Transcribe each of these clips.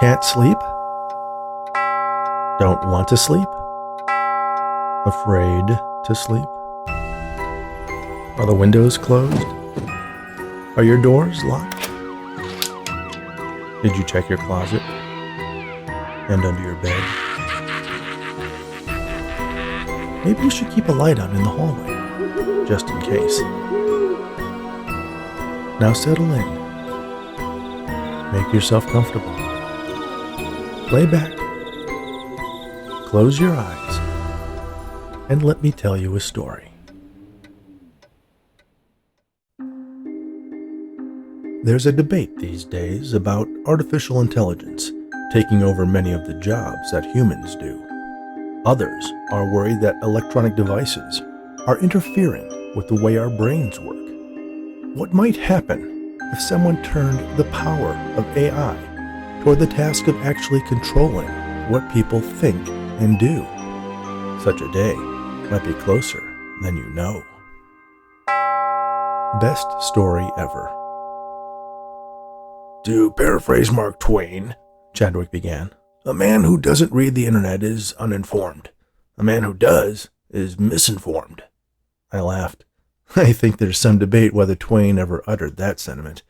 Can't sleep? Don't want to sleep? Afraid to sleep? Are the windows closed? Are your doors locked? Did you check your closet? And under your bed? Maybe you should keep a light on in the hallway, just in case. Now settle in. Make yourself comfortable. Lay back. Close your eyes. And let me tell you a story. There's a debate these days about artificial intelligence taking over many of the jobs that humans do. Others are worried that electronic devices are interfering with the way our brains work. What might happen if someone turned the power of AI toward the task of actually controlling what people think and do? Such a day might be closer than you know. Best story ever. To paraphrase Mark Twain, Chadwick began, a man who doesn't read the internet is uninformed. A man who does is misinformed. I laughed. I think there's some debate whether Twain ever uttered that sentiment,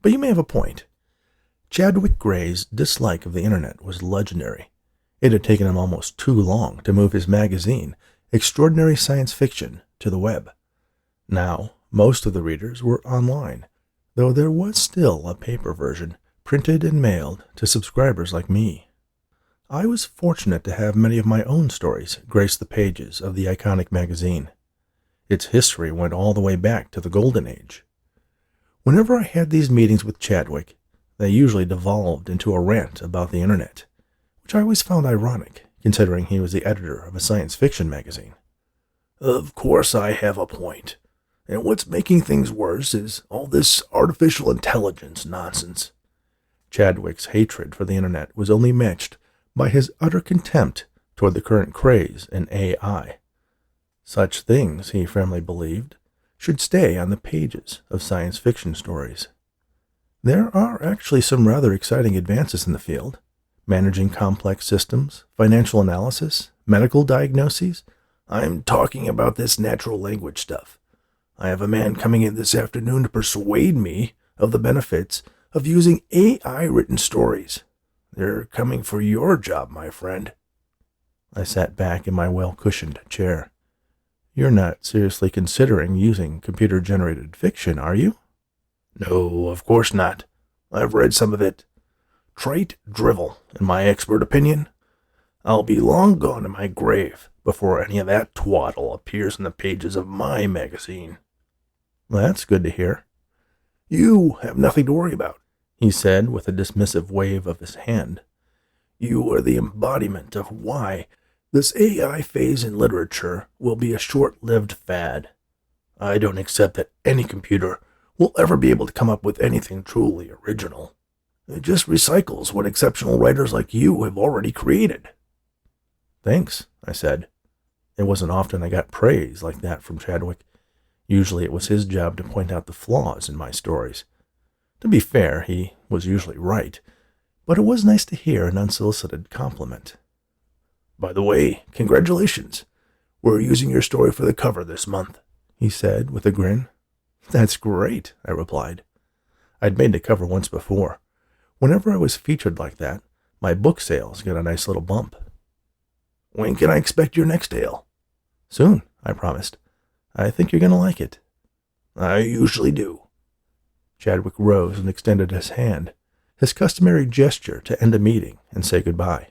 but you may have a point. Chadwick Gray's dislike of the internet was legendary. It had taken him almost too long to move his magazine, Extraordinary Science Fiction, to the web. Now, most of the readers were online, though there was still a paper version, printed and mailed to subscribers like me. I was fortunate to have many of my own stories grace the pages of the iconic magazine. Its history went all the way back to the Golden Age. Whenever I had these meetings with Chadwick, they usually devolved into a rant about the internet, which I always found ironic, considering he was the editor of a science fiction magazine. Of course I have a point, and what's making things worse is all this artificial intelligence nonsense. Chadwick's hatred for the internet was only matched by his utter contempt toward the current craze in AI. Such things, he firmly believed, should stay on the pages of science fiction stories. There are actually some rather exciting advances in the field. Managing complex systems, financial analysis, medical diagnoses. I'm talking about this natural language stuff. I have a man coming in this afternoon to persuade me of the benefits of using AI-written stories. They're coming for your job, my friend. I sat back in my well-cushioned chair. You're not seriously considering using computer-generated fiction, are you? No, of course not. I've read some of it. Trite drivel, in my expert opinion. I'll be long gone to my grave before any of that twaddle appears in the pages of my magazine. That's good to hear. You have nothing to worry about, he said with a dismissive wave of his hand. You are the embodiment of why this AI phase in literature will be a short-lived fad. I don't accept that any computer will ever be able to come up with anything truly original. It just recycles what exceptional writers like you have already created. Thanks, I said. It wasn't often I got praise like that from Chadwick. Usually it was his job to point out the flaws in my stories. To be fair, he was usually right, but it was nice to hear an unsolicited compliment. By the way, congratulations. We're using your story for the cover this month, he said with a grin. That's great, I replied. I'd made the cover once before. Whenever I was featured like that, my book sales got a nice little bump. When can I expect your next tale? Soon, I promised. I think you're going to like it. I usually do. Chadwick rose and extended his hand, his customary gesture to end a meeting and say goodbye.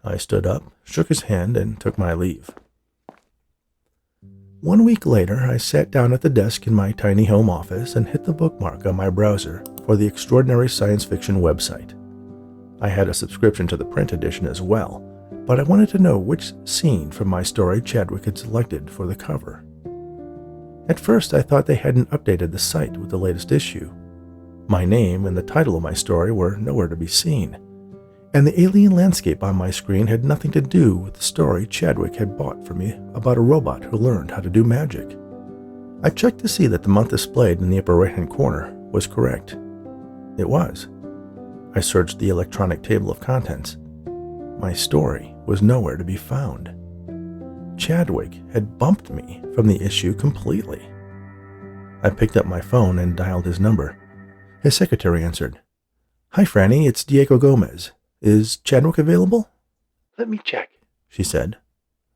I stood up, shook his hand, and took my leave. 1 week later, I sat down at the desk in my tiny home office and hit the bookmark on my browser for the Extraordinary Science Fiction website. I had a subscription to the print edition as well, but I wanted to know which scene from my story Chadwick had selected for the cover. At first, I thought they hadn't updated the site with the latest issue. My name and the title of my story were nowhere to be seen, and the alien landscape on my screen had nothing to do with the story Chadwick had bought for me about a robot who learned how to do magic. I checked to see that the month displayed in the upper right-hand corner was correct. It was. I searched the electronic table of contents. My story was nowhere to be found. Chadwick had bumped me from the issue completely. I picked up my phone and dialed his number. His secretary answered. "Hi, Franny, it's Diego Gomez. Is Chadwick available?" "Let me check," she said.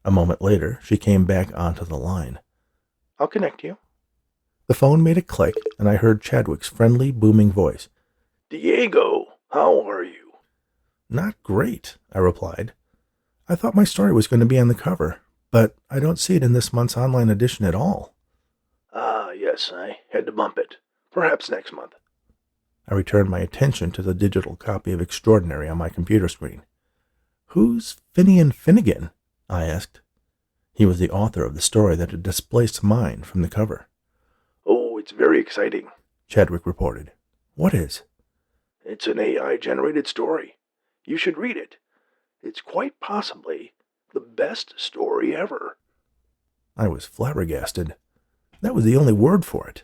A moment later, she came back onto the line. "I'll connect you." The phone made a click, and I heard Chadwick's friendly, booming voice. "Diego, how are you?" "Not great," I replied. "I thought my story was going to be on the cover, but I don't see it in this month's online edition at all." "Ah, yes, I had to bump it. Perhaps next month." I returned my attention to the digital copy of Extraordinary on my computer screen. "Who's Finian Finnegan?" I asked. He was the author of the story that had displaced mine from the cover. "Oh, it's very exciting," Chadwick reported. "What is?" "It's an AI-generated story. You should read it. It's quite possibly the best story ever." I was flabbergasted. That was the only word for it.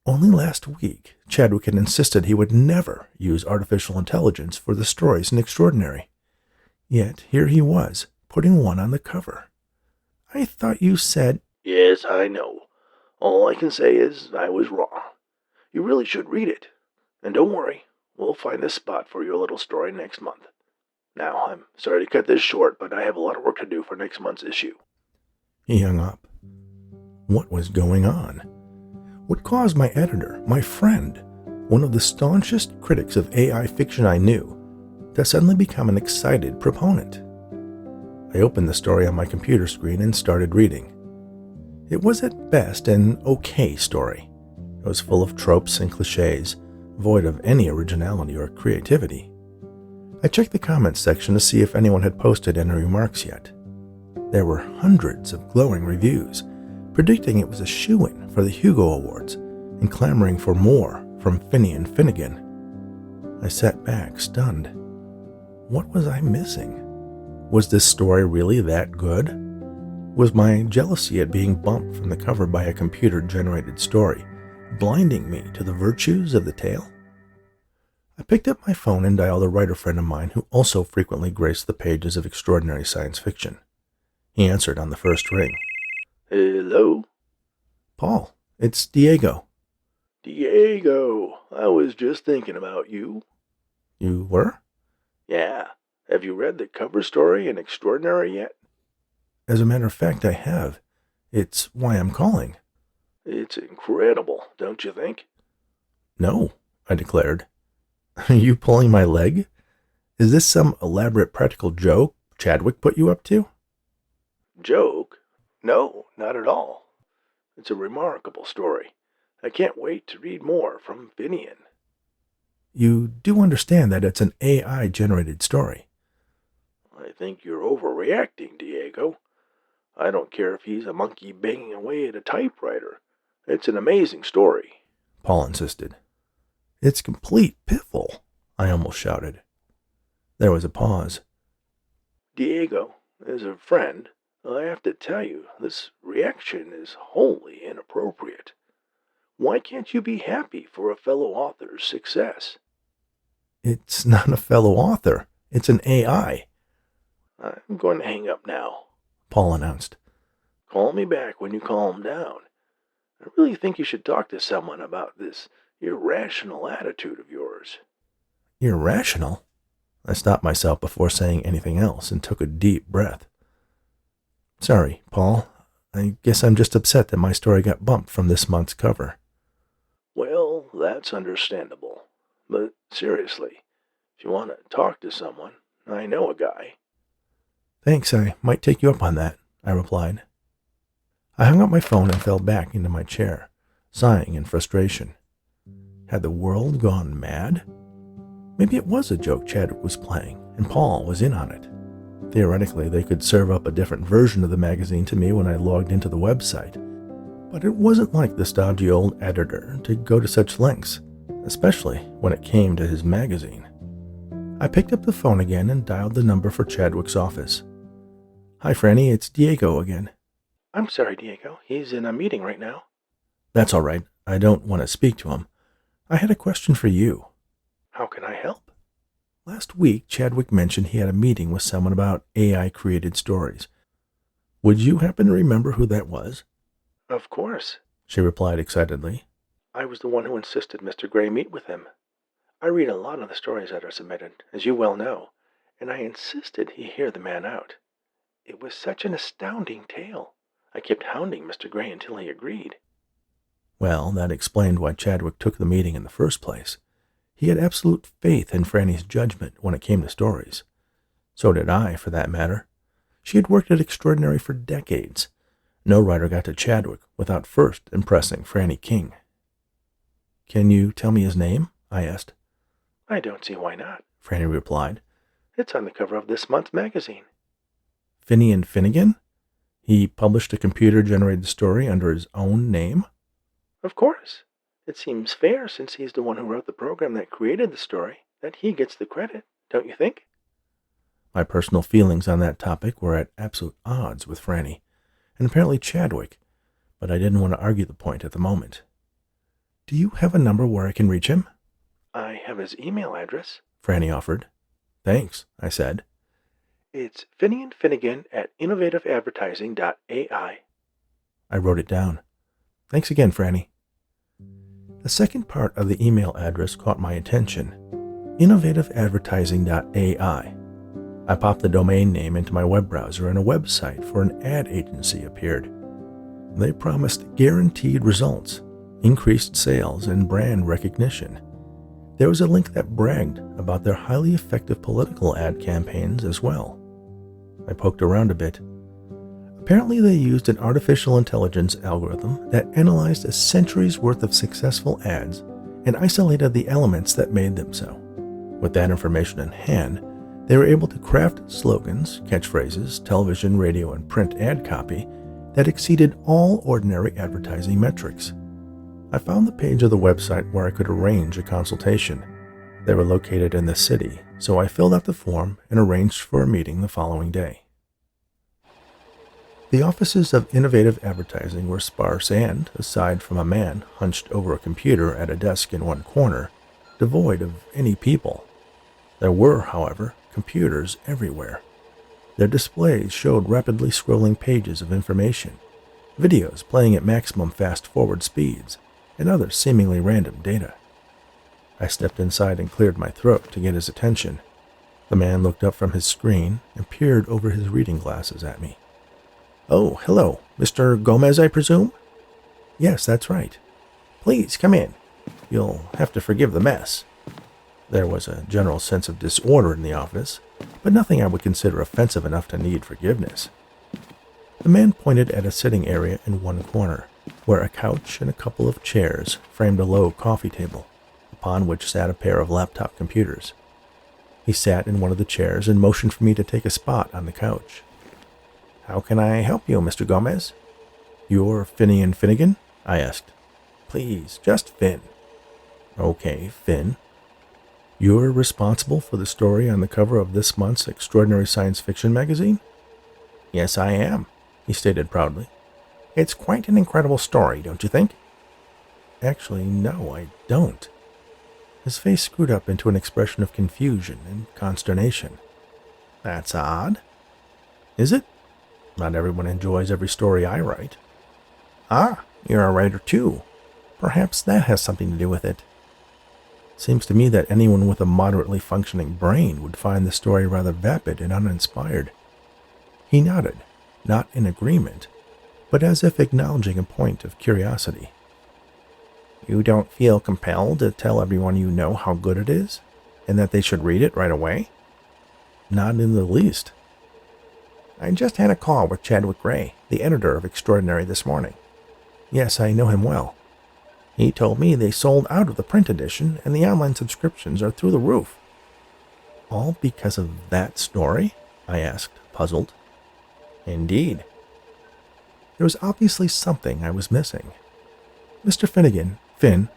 Only last week, Chadwick had insisted he would never use artificial intelligence for the stories in Extraordinary. Yet here he was, putting one on the cover. "I thought you said—" "Yes, I know. All I can say is I was wrong. You really should read it. And don't worry, we'll find a spot for your little story next month. Now, I'm sorry to cut this short, but I have a lot of work to do for next month's issue." He hung up. What was going on? What caused my editor, my friend, one of the staunchest critics of AI fiction I knew, to suddenly become an excited proponent? I opened the story on my computer screen and started reading. It was at best an okay story. It was full of tropes and cliches, void of any originality or creativity. I checked the comments section to see if anyone had posted any remarks yet. There were hundreds of glowing reviews, predicting it was a shoo-in for the Hugo Awards and clamoring for more from Finian Finnegan. I sat back, stunned. What was I missing? Was this story really that good? Was my jealousy at being bumped from the cover by a computer-generated story blinding me to the virtues of the tale? I picked up my phone and dialed a writer friend of mine who also frequently graced the pages of Extraordinary Science Fiction. He answered on the first ring. "Hello?" "Paul, it's Diego." "Diego, I was just thinking about you." "You were?" "Yeah. Have you read the cover story in Extraordinary yet?" "As a matter of fact, I have. It's why I'm calling." "It's incredible, don't you think?" "No," I declared. "Are you pulling my leg? Is this some elaborate practical joke Chadwick put you up to?" "Joke? No, not at all. It's a remarkable story. I can't wait to read more from Finian." "You do understand that it's an AI-generated story?" "I think you're overreacting, Diego. I don't care if he's a monkey banging away at a typewriter. It's an amazing story." Paul insisted. "It's complete piffle," I almost shouted. There was a pause. "Diego, as a friend, I have to tell you, this reaction is wholly inappropriate. Why can't you be happy for a fellow author's success?" "It's not a fellow author. It's an AI," "I'm going to hang up now," Paul announced. "Call me back when you calm down. I really think you should talk to someone about this irrational attitude of yours." "Irrational?" I stopped myself before saying anything else and took a deep breath. "Sorry, Paul. I guess I'm just upset that my story got bumped from this month's cover." "Well, that's understandable. But seriously, if you want to talk to someone, I know a guy." "Thanks, I might take you up on that," I replied. I hung up my phone and fell back into my chair, sighing in frustration. Had the world gone mad? Maybe it was a joke Chadwick was playing, and Paul was in on it. Theoretically, they could serve up a different version of the magazine to me when I logged into the website. But it wasn't like the stodgy old editor to go to such lengths, especially when it came to his magazine. I picked up the phone again and dialed the number for Chadwick's office. "Hi, Franny, it's Diego again." "I'm sorry, Diego. He's in a meeting right now." "That's all right. I don't want to speak to him. I had a question for you." "How can I help?" Last week, Chadwick mentioned he had a meeting with someone about AI-created stories. Would you happen to remember who that was? Of course, She replied excitedly. I was the one who insisted Mr. Gray meet with him. I read a lot of the stories that are submitted, as you well know, and I insisted he hear the man out. It was such an astounding tale. I kept hounding Mr. Gray until he agreed. Well, that explained why Chadwick took the meeting in the first place. He had absolute faith in Franny's judgment when it came to stories. So did I, for that matter. She had worked at Extraordinary for decades. No writer got to Chadwick without first impressing Franny King. Can you tell me his name? I asked. I don't see why not, Franny replied. It's on the cover of this month's magazine. Finian Finnegan? He published a computer-generated story under his own name? Of course. It seems fair, since he's the one who wrote the program that created the story, that he gets the credit, don't you think? My personal feelings on that topic were at absolute odds with Franny, and apparently Chadwick, but I didn't want to argue the point at the moment. Do you have a number where I can reach him? I have his email address, Franny offered. Thanks, I said. It's FinianFinnegan@innovativeadvertising.ai. I wrote it down. Thanks again, Franny. The second part of the email address caught my attention. innovativeadvertising.ai. I popped the domain name into my web browser and a website for an ad agency appeared. They promised guaranteed results, increased sales, and brand recognition. There was a link that bragged about their highly effective political ad campaigns as well. I poked around a bit. Apparently they used an artificial intelligence algorithm that analyzed a century's worth of successful ads and isolated the elements that made them so. With that information in hand, they were able to craft slogans, catchphrases, television, radio, and print ad copy that exceeded all ordinary advertising metrics. I found the page of the website where I could arrange a consultation. They were located in the city, so I filled out the form and arranged for a meeting the following day. The offices of Innovative Advertising were sparse and, aside from a man hunched over a computer at a desk in one corner, devoid of any people. There were, however, computers everywhere. Their displays showed rapidly scrolling pages of information, videos playing at maximum fast-forward speeds, and other seemingly random data. I stepped inside and cleared my throat to get his attention. The man looked up from his screen and peered over his reading glasses at me. "Oh, hello. Mr. Gomez, I presume?" "Yes, that's right." "Please, come in. You'll have to forgive the mess." There was a general sense of disorder in the office, but nothing I would consider offensive enough to need forgiveness. The man pointed at a sitting area in one corner, where a couch and a couple of chairs framed a low coffee table, upon which sat a pair of laptop computers. He sat in one of the chairs and motioned for me to take a spot on the couch. "How can I help you, Mr. Gomez?" "You're Finian Finnegan?" I asked. "Please, just Finn." "Okay, Finn. You're responsible for the story on the cover of this month's Extraordinary Science Fiction magazine?" "Yes, I am," he stated proudly. "It's quite an incredible story, don't you think?" "Actually, no, I don't." His face screwed up into an expression of confusion and consternation. "That's odd." "Is it? Not everyone enjoys every story I write." "Ah, you're a writer too. Perhaps that has something to do with it." "Seems to me that anyone with a moderately functioning brain would find the story rather vapid and uninspired." He nodded, not in agreement, but as if acknowledging a point of curiosity. "You don't feel compelled to tell everyone you know how good it is, and that they should read it right away?" "Not in the least." "I just had a call with Chadwick Gray, the editor of Extraordinary, this morning." "Yes, I know him well." "He told me they sold out of the print edition and the online subscriptions are through the roof." "All because of that story?" I asked, puzzled. "Indeed." There was obviously something I was missing. "Mr. Finnegan, Finn,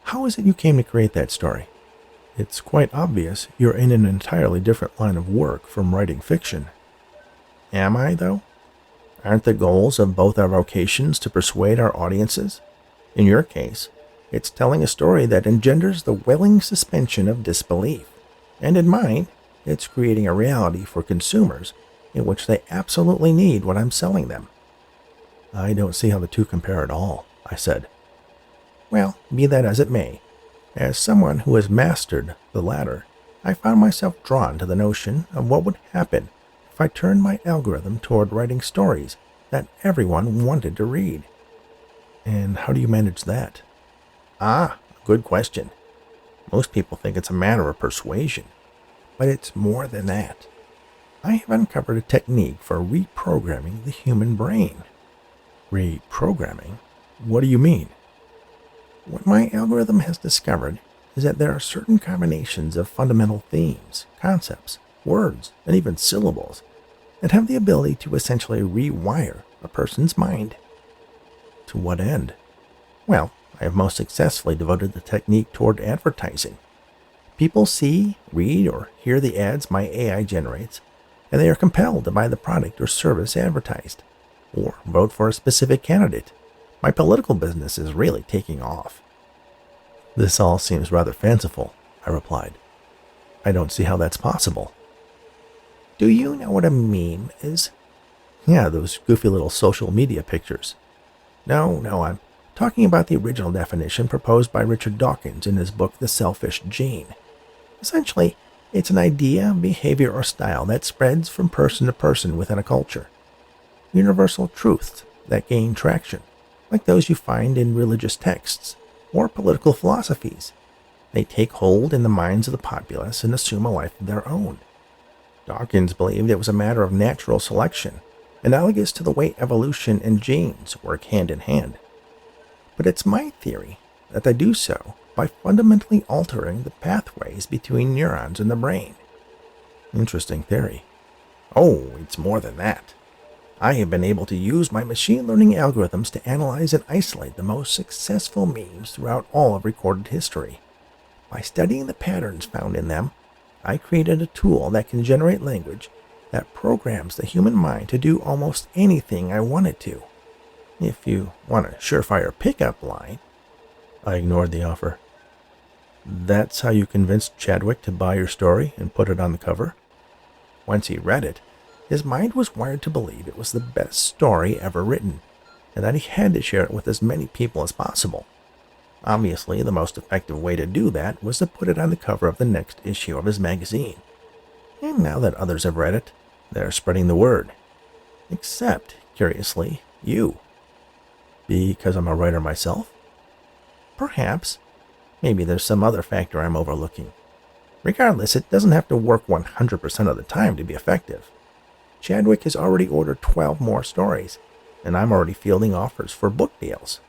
how is it you came to create that story? It's quite obvious you're in an entirely different line of work from writing fiction." "Am I, though? Aren't the goals of both our vocations to persuade our audiences? In your case, it's telling a story that engenders the willing suspension of disbelief. And in mine, it's creating a reality for consumers in which they absolutely need what I'm selling them. I don't see how the two compare at all, I said. Well, be that as it may, as someone who has mastered the latter, I found myself drawn to the notion of what would happen if I turned my algorithm toward writing stories that everyone wanted to read. And how do you manage that? Ah, good question. Most people think it's a matter of persuasion, but it's more than that. I have uncovered a technique for reprogramming the human brain. Reprogramming? What do you mean? What my algorithm has discovered is that there are certain combinations of fundamental themes, concepts, words, and even syllables that have the ability to essentially rewire a person's mind. To what end? Well, I have most successfully devoted the technique toward advertising. People see, read, or hear the ads my AI generates, and they are compelled to buy the product or service advertised, or vote for a specific candidate. My political business is really taking off. This all seems rather fanciful, I replied. I don't see how that's possible. Do you know what a meme is? Yeah, those goofy little social media pictures. No, I'm talking about the original definition proposed by Richard Dawkins in his book The Selfish Gene. Essentially, it's an idea, behavior, or style that spreads from person to person within a culture. Universal truths that gain traction, like those you find in religious texts or political philosophies. They take hold in the minds of the populace and assume a life of their own. Dawkins believed it was a matter of natural selection, analogous to the way evolution and genes work hand in hand. But it's my theory that they do so by fundamentally altering the pathways between neurons in the brain. Interesting theory. Oh, it's more than that. I have been able to use my machine learning algorithms to analyze and isolate the most successful memes throughout all of recorded history. By studying the patterns found in them, I created a tool that can generate language that programs the human mind to do almost anything I want it to. If you want a surefire pickup line, I ignored the offer. That's how you convinced Chadwick to buy your story and put it on the cover? Once he read it, his mind was wired to believe it was the best story ever written, and that he had to share it with as many people as possible. Obviously, the most effective way to do that was to put it on the cover of the next issue of his magazine. And now that others have read it, they're spreading the word. Except, curiously, you. Because I'm a writer myself? Perhaps. Maybe there's some other factor I'm overlooking. Regardless, it doesn't have to work 100% of the time to be effective. Chadwick has already ordered 12 more stories, and I'm already fielding offers for book deals.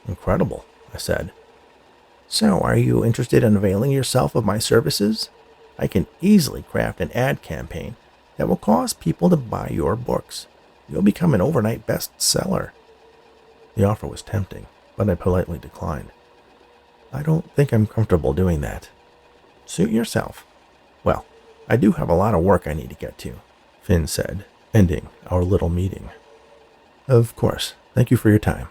Incredible, I said. So, are you interested in availing yourself of my services? I can easily craft an ad campaign that will cause people to buy your books. You'll become an overnight bestseller. The offer was tempting, but I politely declined. I don't think I'm comfortable doing that. Suit yourself. Well, I do have a lot of work I need to get to, Finn said, ending our little meeting. Of course. Thank you for your time.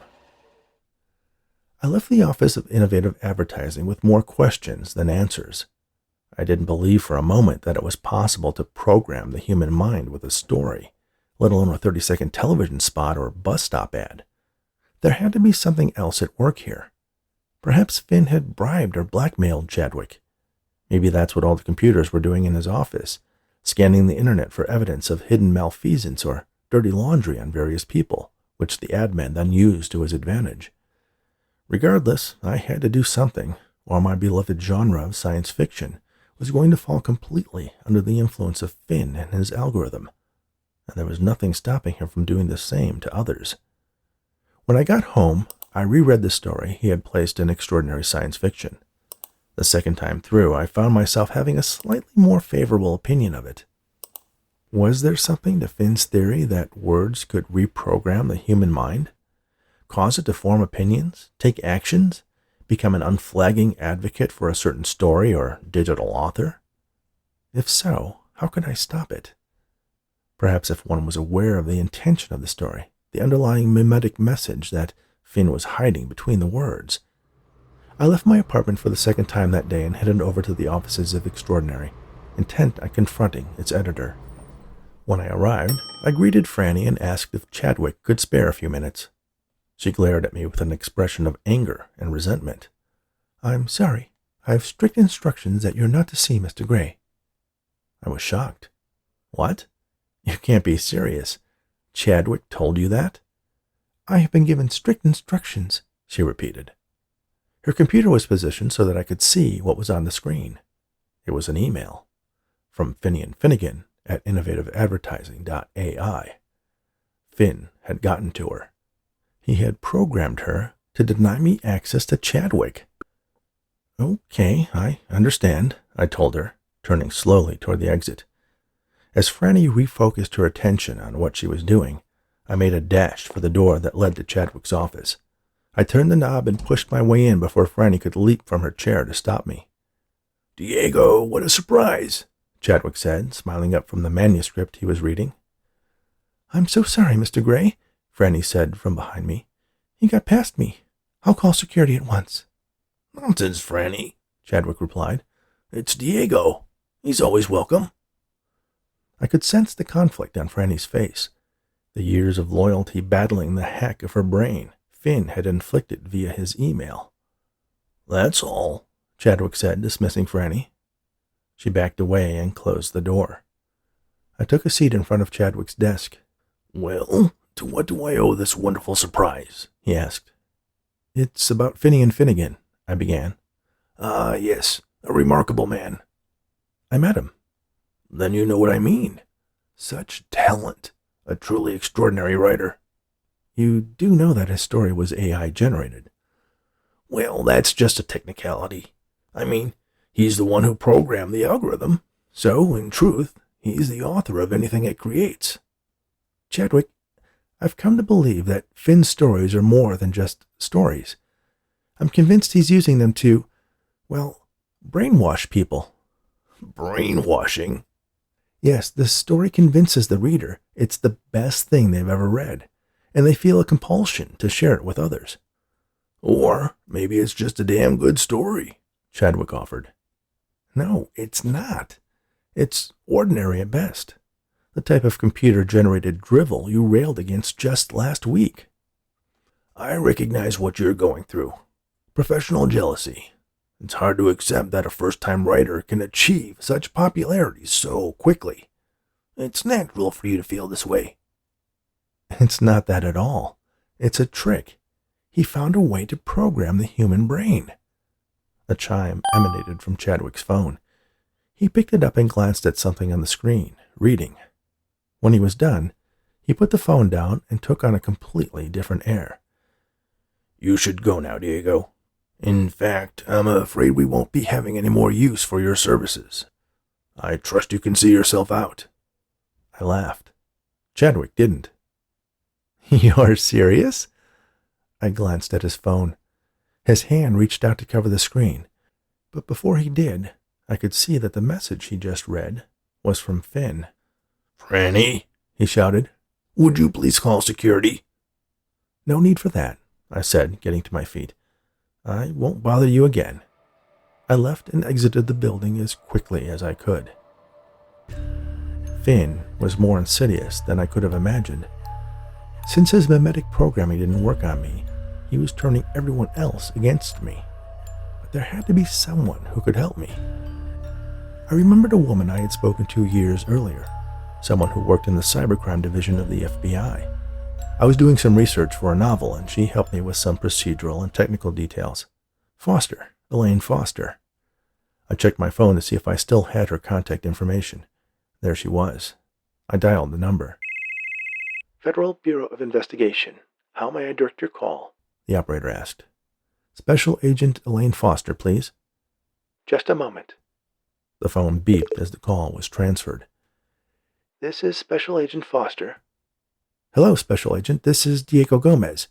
I left the Office of Innovative Advertising with more questions than answers. I didn't believe for a moment that it was possible to program the human mind with a story, let alone a 30-second television spot or bus stop ad. There had to be something else at work here. Perhaps Finn had bribed or blackmailed Chadwick. Maybe that's what all the computers were doing in his office, scanning the internet for evidence of hidden malfeasance or dirty laundry on various people, which the ad man then used to his advantage. Regardless, I had to do something, or my beloved genre of science fiction was going to fall completely under the influence of Finn and his algorithm, and there was nothing stopping him from doing the same to others. When I got home, I reread the story he had placed in Extraordinary Science Fiction. The second time through, I found myself having a slightly more favorable opinion of it. Was there something to Finn's theory that words could reprogram the human mind? Cause it to form opinions, take actions, become an unflagging advocate for a certain story or digital author? If so, how could I stop it? Perhaps if one was aware of the intention of the story, the underlying mimetic message that Finn was hiding between the words. I left my apartment for the second time that day and headed over to the offices of Extraordinary. intent on confronting its editor. When I arrived, I greeted Franny and asked if Chadwick could spare a few minutes. She glared at me with an expression of anger and resentment. "I'm sorry. I have strict instructions that you're not to see Mr. Gray." I was shocked. "What? You can't be serious. Chadwick told you that?" "I have been given strict instructions," she repeated. Her computer was positioned so that I could see what was on the screen. It was an email from Finian Finnegan at innovativeadvertising.ai. Finn had gotten to her. He had programmed her to deny me access to Chadwick. "Okay, I understand," I told her, turning slowly toward the exit. As Franny refocused her attention on what she was doing, I made a dash for the door that led to Chadwick's office. I turned the knob and pushed my way in before Franny could leap from her chair to stop me. "Diego, what a surprise," Chadwick said, smiling up from the manuscript he was reading. "I'm so sorry, Mr. Gray," Franny said from behind me. "He got past me. I'll call security at once." "Nonsense, Franny," Chadwick replied. "It's Diego. He's always welcome." I could sense the conflict on Franny's face. The years of loyalty battling the hack of her brain Finn had inflicted via his email. "That's all," Chadwick said, dismissing Franny. She backed away and closed the door. I took a seat in front of Chadwick's desk. "Well, to what do I owe this wonderful surprise?" he asked. "It's about Finian Finnegan," I began. "Ah, yes, a remarkable man." "I met him." "Then you know what I mean. Such talent. A truly extraordinary writer." "You do know that his story was AI generated." "Well, that's just a technicality. I mean, he's the one who programmed the algorithm, so, in truth, he's the author of anything it creates." "Chadwick, I've come to believe that Finn's stories are more than just stories. I'm convinced he's using them to, well, brainwash people." "Brainwashing?" "Yes, the story convinces the reader it's the best thing they've ever read, and they feel a compulsion to share it with others." "Or maybe it's just a damn good story," Chadwick offered. "No, it's not. It's ordinary at best. The type of computer-generated drivel you railed against just last week." "I recognize what you're going through. Professional jealousy. It's hard to accept that a first-time writer can achieve such popularity so quickly. It's natural for you to feel this way." "It's not that at all. It's a trick. He found a way to program the human brain." A chime emanated from Chadwick's phone. He picked it up and glanced at something on the screen, reading. When he was done, he put the phone down and took on a completely different air. "You should go now, Diego. In fact, I'm afraid we won't be having any more use for your services. I trust you can see yourself out." I laughed. Chadwick didn't. "You're serious?" I glanced at his phone. His hand reached out to cover the screen, but before he did, I could see that the message he just read was from Finn. "Franny," he shouted, "would you please call security?" "No need for that," I said, getting to my feet. "I won't bother you again." I left and exited the building as quickly as I could. Finn was more insidious than I could have imagined. Since his mimetic programming didn't work on me, he was turning everyone else against me. But there had to be someone who could help me. I remembered a woman I had spoken to years earlier, someone who worked in the cybercrime division of the FBI. I was doing some research for a novel, and she helped me with some procedural and technical details. Elaine Foster. I checked my phone to see if I still had her contact information. There she was. I dialed the number. "Federal Bureau of Investigation. How may I direct your call?" the operator asked. "Special Agent Elaine Foster, please." "Just a moment." The phone beeped as the call was transferred. "This is Special Agent Foster." "Hello, Special Agent. This is Diego Gomez.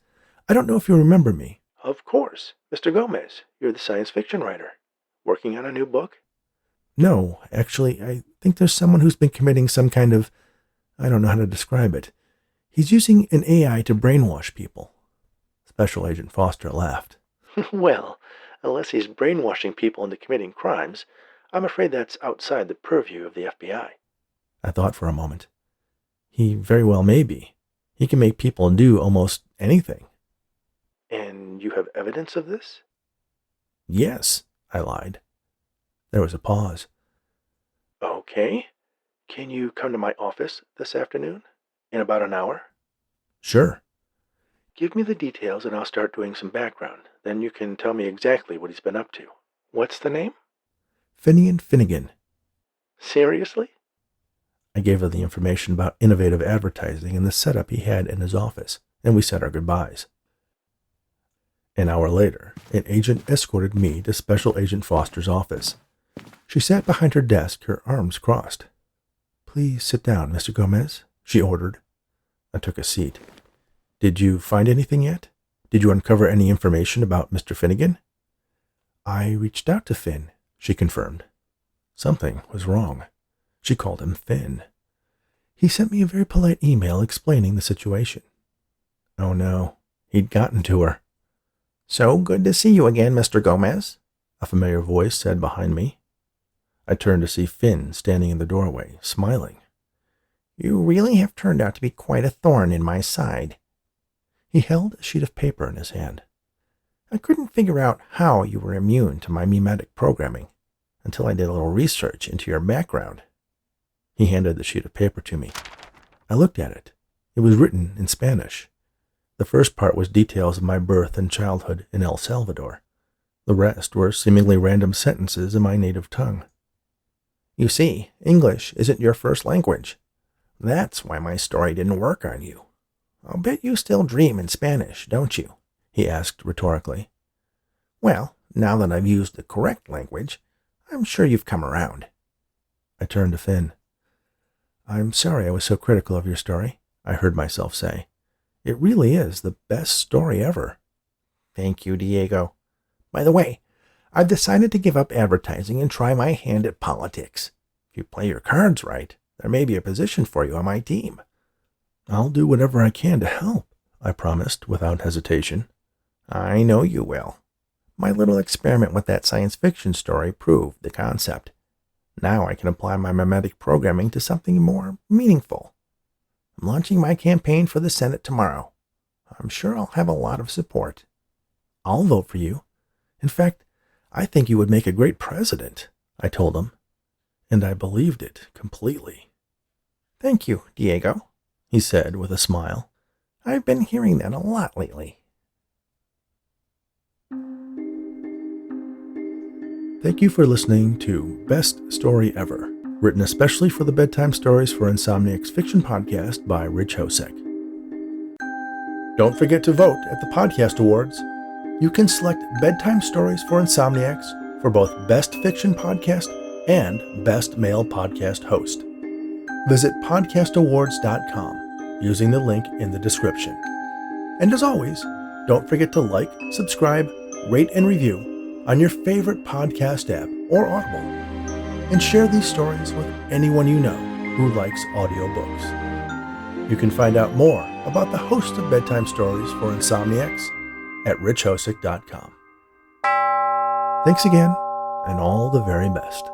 I don't know if you remember me." "Of course. Mr. Gomez, you're the science fiction writer. Working on a new book?" "No, actually, I think there's someone who's been committing some kind of... I don't know how to describe it. He's using an AI to brainwash people." Special Agent Foster laughed. "Well, unless he's brainwashing people into committing crimes, I'm afraid that's outside the purview of the FBI. I thought for a moment. He very well may be. He can make people do almost anything. And you have evidence of this? Yes, I lied. There was a pause. Okay. Can you come to my office this afternoon? In about an hour? Sure. Give me the details and I'll start doing some background. Then you can tell me exactly what he's been up to. What's the name? Finnegan. Seriously? I gave her the information about innovative advertising and the setup he had in his office, and we said our goodbyes. An hour later, an agent escorted me to Special Agent Foster's office. She sat behind her desk, her arms crossed. "Please sit down, Mr. Gomez," she ordered. I took a seat. "Did you find anything yet? Did you uncover any information about Mr. Finnegan?" "I reached out to Finn," she confirmed. Something was wrong. She called him Finn. He sent me a very polite email explaining the situation. Oh no, he'd gotten to her. "So good to see you again, Mr. Gomez," a familiar voice said behind me. I turned to see Finn standing in the doorway, smiling. "You really have turned out to be quite a thorn in my side." He held a sheet of paper in his hand. "I couldn't figure out how you were immune to my mimetic programming until I did a little research into your background." He handed the sheet of paper to me. I looked at it. It was written in Spanish. The first part was details of my birth and childhood in El Salvador. The rest were seemingly random sentences in my native tongue. "You see, English isn't your first language. That's why my story didn't work on you. I'll bet you still dream in Spanish, don't you?" he asked rhetorically. "Well, now that I've used the correct language, I'm sure you've come around." I turned to Finn. "I'm sorry I was so critical of your story," I heard myself say. "It really is the best story ever." "Thank you, Diego. By the way, I've decided to give up advertising and try my hand at politics. If you play your cards right, there may be a position for you on my team." "I'll do whatever I can to help," I promised without hesitation. "I know you will. My little experiment with that science fiction story proved the concept. Now I can apply my mimetic programming to something more meaningful. I'm launching my campaign for the Senate tomorrow. I'm sure I'll have a lot of support." "I'll vote for you. In fact, I think you would make a great president," I told him. And I believed it completely. "Thank you, Diego," he said with a smile. "I've been hearing that a lot lately." Thank you for listening to Best Story Ever, written especially for the Bedtime Stories for Insomniacs fiction podcast by Rich Hosek. Don't forget to vote at the Podcast Awards. You can select Bedtime Stories for Insomniacs for both Best Fiction Podcast and Best Male Podcast Host. Visit podcastawards.com using the link in the description. And as always, don't forget to like, subscribe, rate, and review on your favorite podcast app or Audible, and share these stories with anyone you know who likes audiobooks. You can find out more about the host of Bedtime Stories for Insomniacs at richhosick.com. Thanks again, and all the very best.